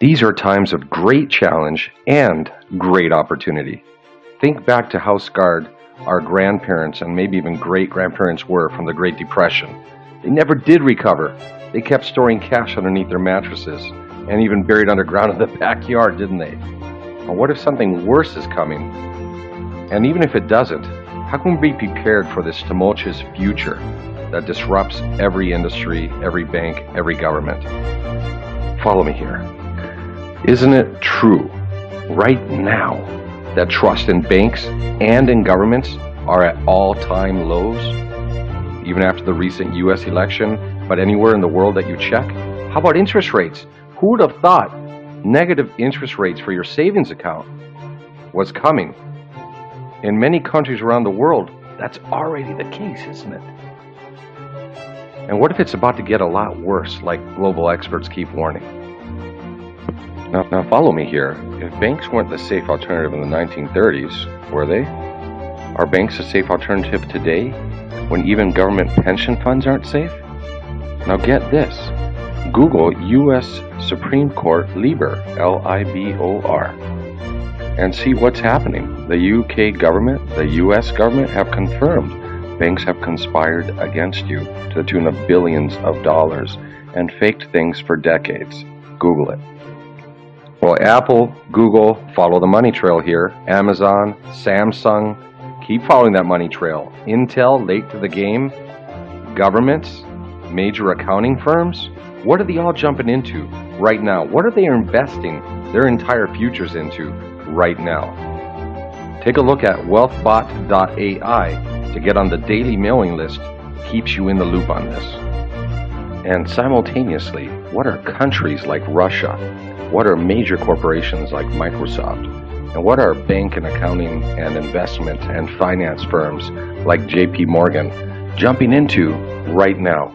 These are times of great challenge and great opportunity. Think back to how scarred our grandparents and maybe even great-grandparents were from the Great Depression. They never did recover. They kept storing cash underneath their mattresses and even buried underground in the backyard, didn't they? Well, what if something worse is coming? And even if it doesn't, how can we be prepared for this tumultuous future that disrupts every industry, every bank, every government? Follow me here. Isn't it true right now that trust in banks and in governments are at all-time lows? Even after the recent US election, but anywhere in the world that you check? How about interest rates? Who would have thought negative interest rates for your savings account was coming? In many countries around the world, that's already the case, isn't it? And what if it's about to get a lot worse, like global experts keep warning? Now follow me here. If banks weren't the safe alternative in the 1930s, were they? Are banks a safe alternative today, when even government pension funds aren't safe? Now get this. Google U.S. Supreme Court LIBOR, L-I-B-O-R, and see what's happening. The UK government, the US government have confirmed banks have conspired against you to the tune of billions of dollars and faked things for decades. Google it. Well, Apple, Google, follow the money trail here. Amazon, Samsung, keep following that money trail. Intel, late to the game. Governments, major accounting firms, what are they all jumping into right now? What are they investing their entire futures into right now? Take a look at wealthbot.ai to get on the daily mailing list. Keeps you in the loop on this. And simultaneously, what are countries like Russia? What are major corporations like Microsoft? And what are bank and accounting and investment and finance firms like JP Morgan jumping into right now?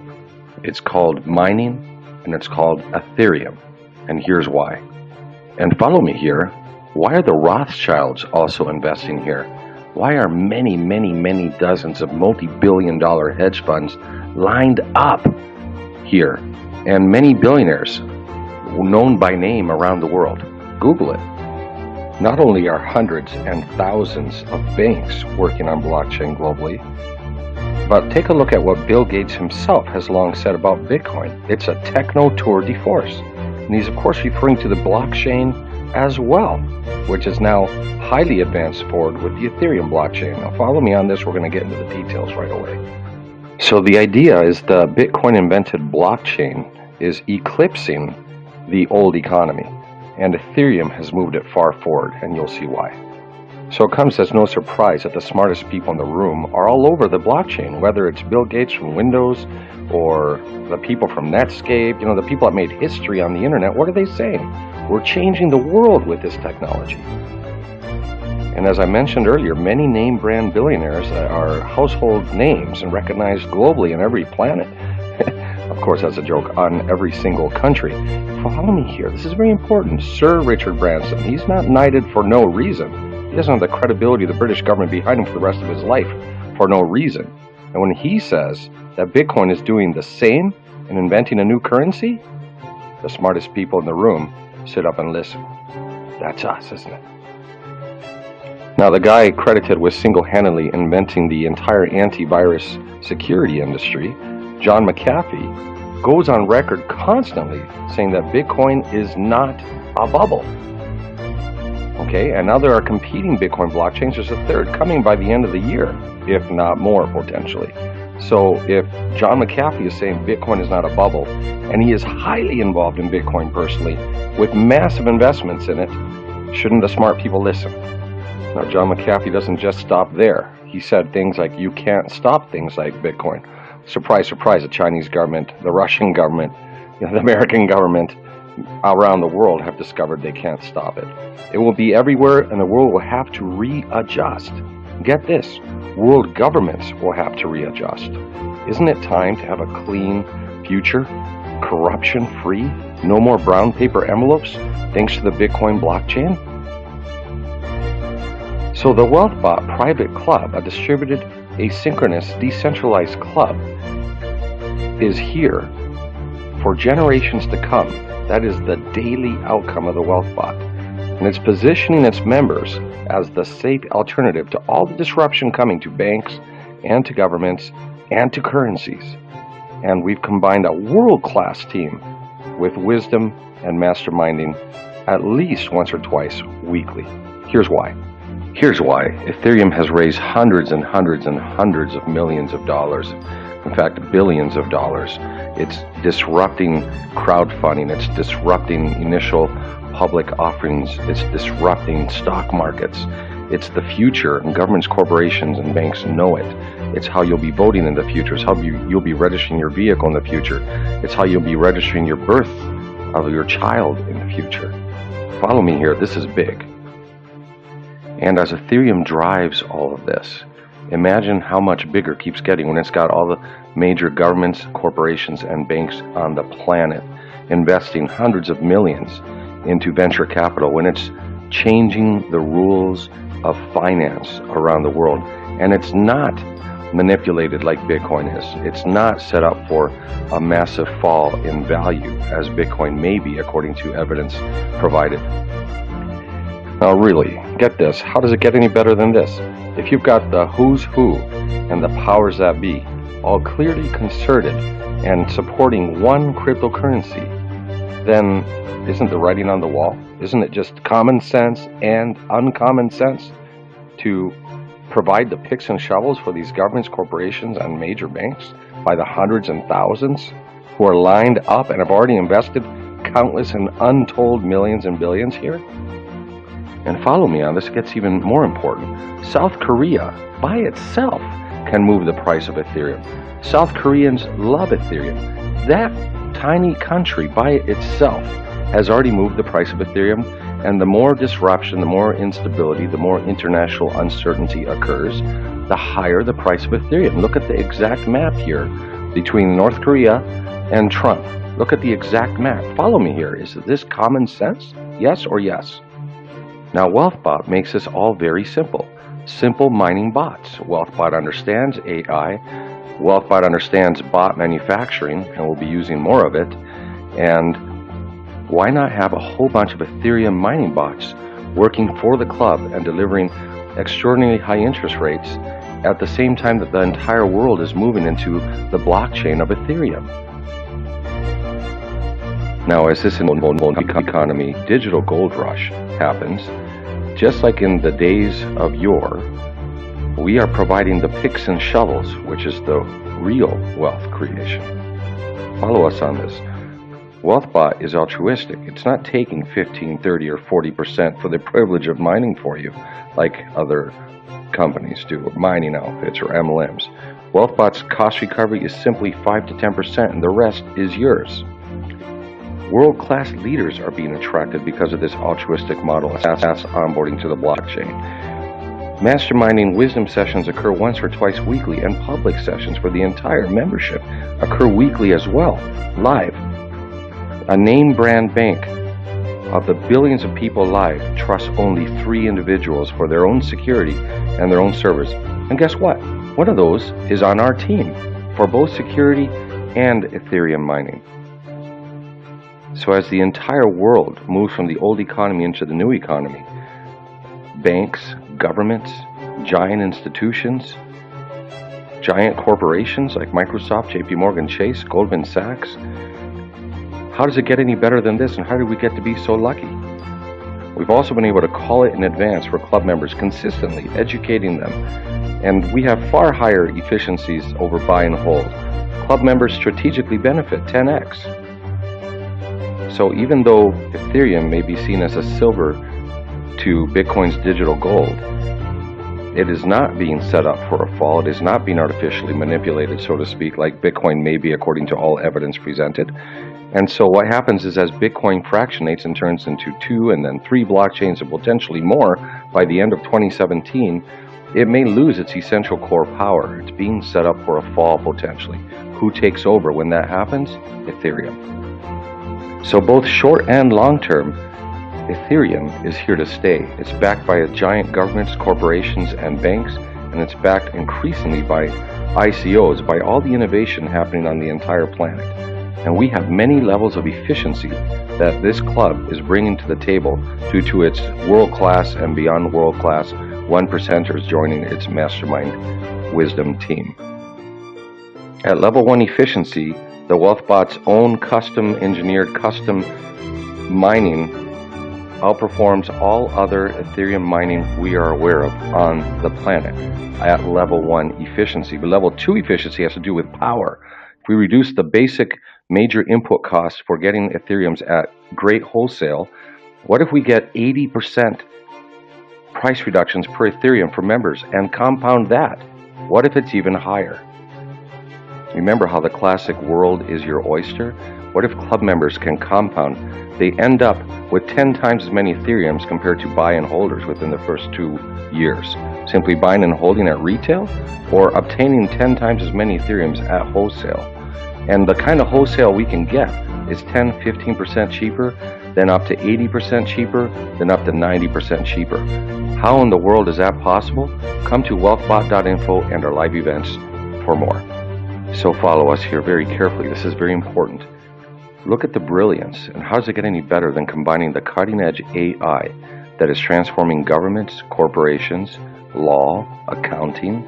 It's called mining, and it's called Etherium. And here's why. And follow me here. Why are the Rothschilds also investing here? Why are many dozens of multi-billion-dollar hedge funds lined up here? And many billionaires known by name around the world. Google it. Not only are hundreds and thousands of banks working on blockchain globally, but take a look at what Bill Gates himself has long said about Bitcoin. It's a techno tour de force. And he's of course referring to the blockchain as well, which is now highly advanced forward with the Ethereum blockchain. Now follow me on this, we're going to get into the details right away. So the idea is the Bitcoin invented blockchain is eclipsing the old economy, and Ethereum has moved it far forward, and you'll see why. So it comes as no surprise that the smartest people in the room are all over the blockchain, whether it's Bill Gates from Windows or the people from Netscape, the people that made history on the internet. What are they saying? We're changing the world with this technology. And as I mentioned earlier, many name brand billionaires are household names and recognized globally in every planet. Of course, that's a joke, on every single country. Follow me here. This is very important. Sir Richard Branson, he's not knighted for no reason. He doesn't have the credibility of the British government behind him for the rest of his life for no reason. And when he says that Bitcoin is doing the same and inventing a new currency, the smartest people in the room sit up and listen. That's us, isn't it? Now, the guy credited with single-handedly inventing the entire antivirus security industry, John McAfee, goes on record constantly saying that Bitcoin is not a bubble. Okay, and now there are competing Bitcoin blockchains. There's a third coming by the end of the year, if not more potentially. So if John McAfee is saying Bitcoin is not a bubble, and he is highly involved in Bitcoin personally, with massive investments in it, shouldn't the smart people listen? Now, John McAfee doesn't just stop there. He said things like, you can't stop things like Bitcoin. Surprise, surprise, the Chinese government, the Russian government, the American government around the world have discovered they can't stop it. It will be everywhere, and the world will have to readjust. Get this, world governments will have to readjust. Isn't it time to have a clean future, corruption-free, no more brown paper envelopes, thanks to the Bitcoin blockchain? So the WealthBot Private Club, a distributed, asynchronous, decentralized club, is here for generations to come. That is the daily outcome of the wealth bot. And it's positioning its members as the safe alternative to all the disruption coming to banks and to governments and to currencies. And we've combined a world-class team with wisdom and masterminding at least once or twice weekly. Here's why. Ethereum has raised hundreds and hundreds and hundreds of millions of dollars. In fact, billions of dollars. It's disrupting crowdfunding. It's disrupting initial public offerings. It's disrupting stock markets. It's the future, and governments, corporations, and banks know it. It's how you'll be voting in the future. It's how you'll be registering your vehicle in the future. It's how you'll be registering your birth of your child in the future. Follow me here. This is big. And as Ethereum drives all of this, imagine how much bigger it keeps getting when it's got all the major governments, corporations, and banks on the planet investing hundreds of millions into venture capital, when it's changing the rules of finance around the world. And it's not manipulated like Bitcoin is. It's not set up for a massive fall in value as Bitcoin may be, according to evidence provided. Now really, get this, how does it get any better than this? If you've got the who's who and the powers that be all clearly concerted and supporting one cryptocurrency, then isn't the writing on the wall? Isn't it just common sense and uncommon sense to provide the picks and shovels for these governments, corporations, and major banks by the hundreds and thousands who are lined up and have already invested countless and untold millions and billions here? And follow me on this, it gets even more important. South Korea, by itself, can move the price of Ethereum. South Koreans love Ethereum. That tiny country by itself has already moved the price of Ethereum, and the more disruption, the more instability, the more international uncertainty occurs, the higher the price of Ethereum. Look at the exact map here between North Korea and Trump. Look at the exact map. Follow me here. Is this common sense? Yes or yes? Now, WealthBot makes this all very simple. Simple mining bots. WealthBot understands AI. WealthBot understands bot manufacturing, and we'll be using more of it. And why not have a whole bunch of Ethereum mining bots working for the club and delivering extraordinarily high interest rates at the same time that the entire world is moving into the blockchain of Ethereum? Now, as this economy, digital gold rush happens, just like in the days of yore, we are providing the picks and shovels, which is the real wealth creation. Follow us on this. WealthBot is altruistic. It's not taking 15, 30, or 40% for the privilege of mining for you, like other companies do, or mining outfits or MLMs. WealthBot's cost recovery is simply 5 to 10%, and the rest is yours. World-class leaders are being attracted because of this altruistic model as onboarding to the blockchain. Masterminding wisdom sessions occur once or twice weekly, and public sessions for the entire membership occur weekly as well, live. A name brand bank of the billions of people live trusts only 3 individuals for their own security and their own servers. And guess what? One of those is on our team for both security and Ethereum mining. So as the entire world moves from the old economy into the new economy, banks, governments, giant institutions, giant corporations like Microsoft, JP Morgan Chase, Goldman Sachs, how does it get any better than this, and how did we get to be so lucky? We've also been able to call it in advance for club members, consistently educating them, and we have far higher efficiencies over buy and hold. Club members strategically benefit 10x. So even though Ethereum may be seen as a silver to Bitcoin's digital gold, it is not being set up for a fall. It is not being artificially manipulated, so to speak, like Bitcoin may be according to all evidence presented. And so what happens is, as Bitcoin fractionates and turns into 2 and then 3 blockchains and potentially more by the end of 2017, it may lose its essential core power. It's being set up for a fall potentially. Who takes over when that happens? Ethereum. So both short and long term, Ethereum is here to stay. It's backed by giant governments, corporations, and banks, and it's backed increasingly by ICOs, by all the innovation happening on the entire planet. And we have many levels of efficiency that this club is bringing to the table due to its world-class and beyond world-class 1%ers joining its mastermind wisdom team. At level 1 efficiency, the WealthBot's own custom-engineered custom mining outperforms all other Ethereum mining we are aware of on the planet at level 1 efficiency. But level 2 efficiency has to do with power. If we reduce the basic major input costs for getting Ethereums at great wholesale, what if we get 80% price reductions per Ethereum for members and compound that? What if it's even higher? Remember how the classic world is your oyster? What if club members can compound? They end up with 10 times as many Ethereums compared to buy and holders within the first 2 years. Simply buying and holding at retail, or obtaining 10 times as many Ethereums at wholesale. And the kind of wholesale we can get is 10-15% cheaper, then up to 80% cheaper, then up to 90% cheaper. How in the world is that possible? Come to wealthbot.info and our live events for more. So follow us here very carefully. This is very important. Look at the brilliance, and how does it get any better than combining the cutting-edge AI that is transforming governments, corporations, law, accounting,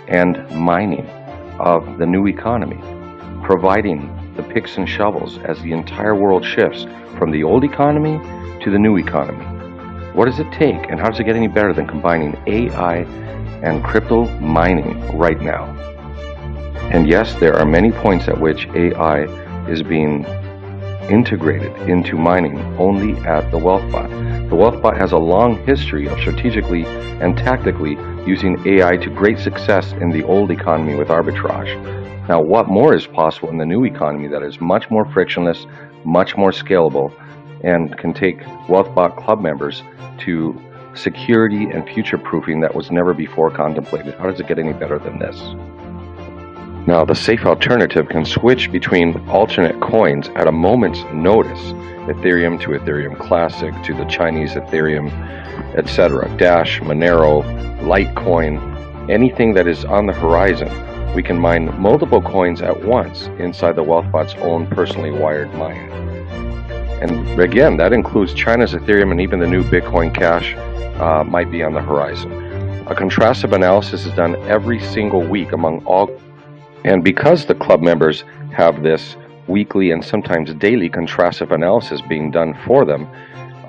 and mining of the new economy, providing the picks and shovels as the entire world shifts from the old economy to the new economy. What does it take, and how does it get any better than combining AI and crypto mining right now? And yes, there are many points at which AI is being integrated into mining only at the WealthBot. The WealthBot has a long history of strategically and tactically using AI to great success in the old economy with arbitrage. Now, what more is possible in the new economy that is much more frictionless, much more scalable, and can take WealthBot club members to security and future-proofing that was never before contemplated? How does it get any better than this? Now, the safe alternative can switch between alternate coins at a moment's notice. Ethereum to Ethereum Classic to the Chinese Ethereum, etc. Dash, Monero, Litecoin, anything that is on the horizon. We can mine multiple coins at once inside the WealthBot's own personally wired mine. And again, that includes China's Ethereum, and even the new Bitcoin Cash might be on the horizon. A contrastive analysis is done every single week among all. And because the club members have this weekly and sometimes daily contrastive analysis being done for them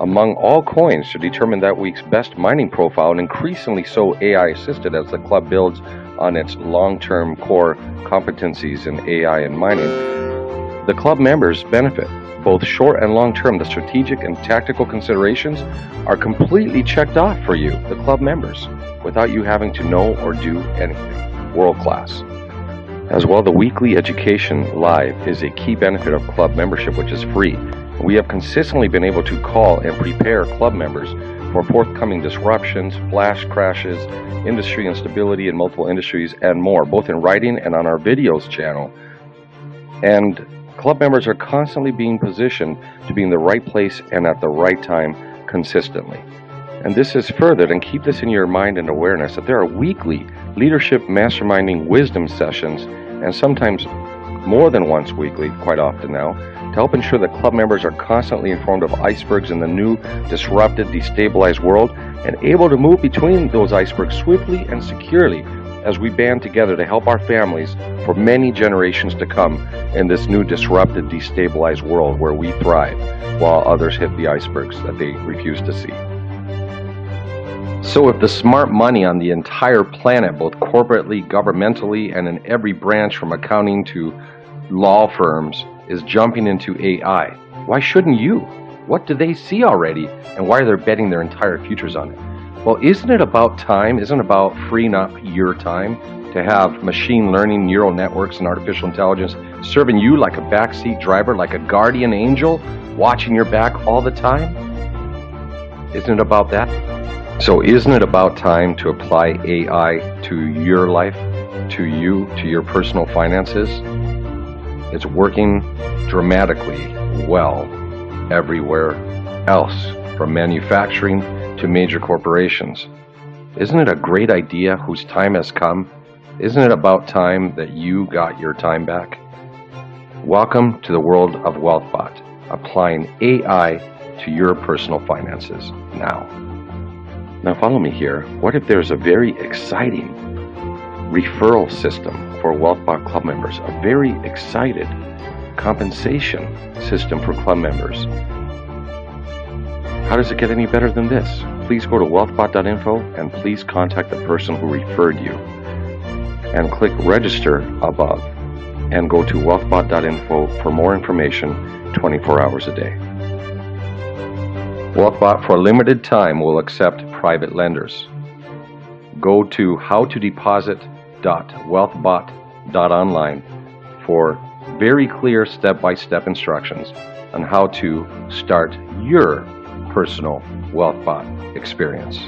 among all coins to determine that week's best mining profile, and increasingly so AI assisted as the club builds on its long-term core competencies in AI and mining, the club members benefit. Both short and long-term, the strategic and tactical considerations are completely checked off for you, the club members, without you having to know or do anything. World class. As well, the weekly education live is a key benefit of club membership, which is free. We have consistently been able to call and prepare club members for forthcoming disruptions, flash crashes, industry instability in multiple industries, and more, both in writing and on our videos channel. And club members are constantly being positioned to be in the right place and at the right time consistently. And this is furthered, and keep this in your mind and awareness, that there are weekly leadership masterminding wisdom sessions, and sometimes more than once weekly, quite often now, to help ensure that club members are constantly informed of icebergs in the new, disrupted, destabilized world, and able to move between those icebergs swiftly and securely as we band together to help our families for many generations to come in this new, disrupted, destabilized world where we thrive while others hit the icebergs that they refuse to see. So if the smart money on the entire planet, both corporately, governmentally, and in every branch from accounting to law firms, is jumping into AI, why shouldn't you? What do they see already, and why are they betting their entire futures on it? Well, isn't it about time? Isn't it about freeing up your time to have machine learning, neural networks, and artificial intelligence serving you like a backseat driver, like a guardian angel, watching your back all the time? Isn't it about that? So isn't it about time to apply AI to your life, to you, to your personal finances? It's working dramatically well everywhere else, from manufacturing to major corporations. Isn't it a great idea whose time has come? Isn't it about time that you got your time back? Welcome to the world of WealthBot, applying AI to your personal finances now. Now follow me here. What if there's a very exciting referral system for WealthBot club members, a very excited compensation system for club members? How does it get any better than this? Please go to wealthbot.info and please contact the person who referred you. And click register above and go to wealthbot.info for more information 24 hours a day. WealthBot for a limited time will accept private lenders. Go to howtodeposit.wealthbot.online for very clear step-by-step instructions on how to start your personal WealthBot experience.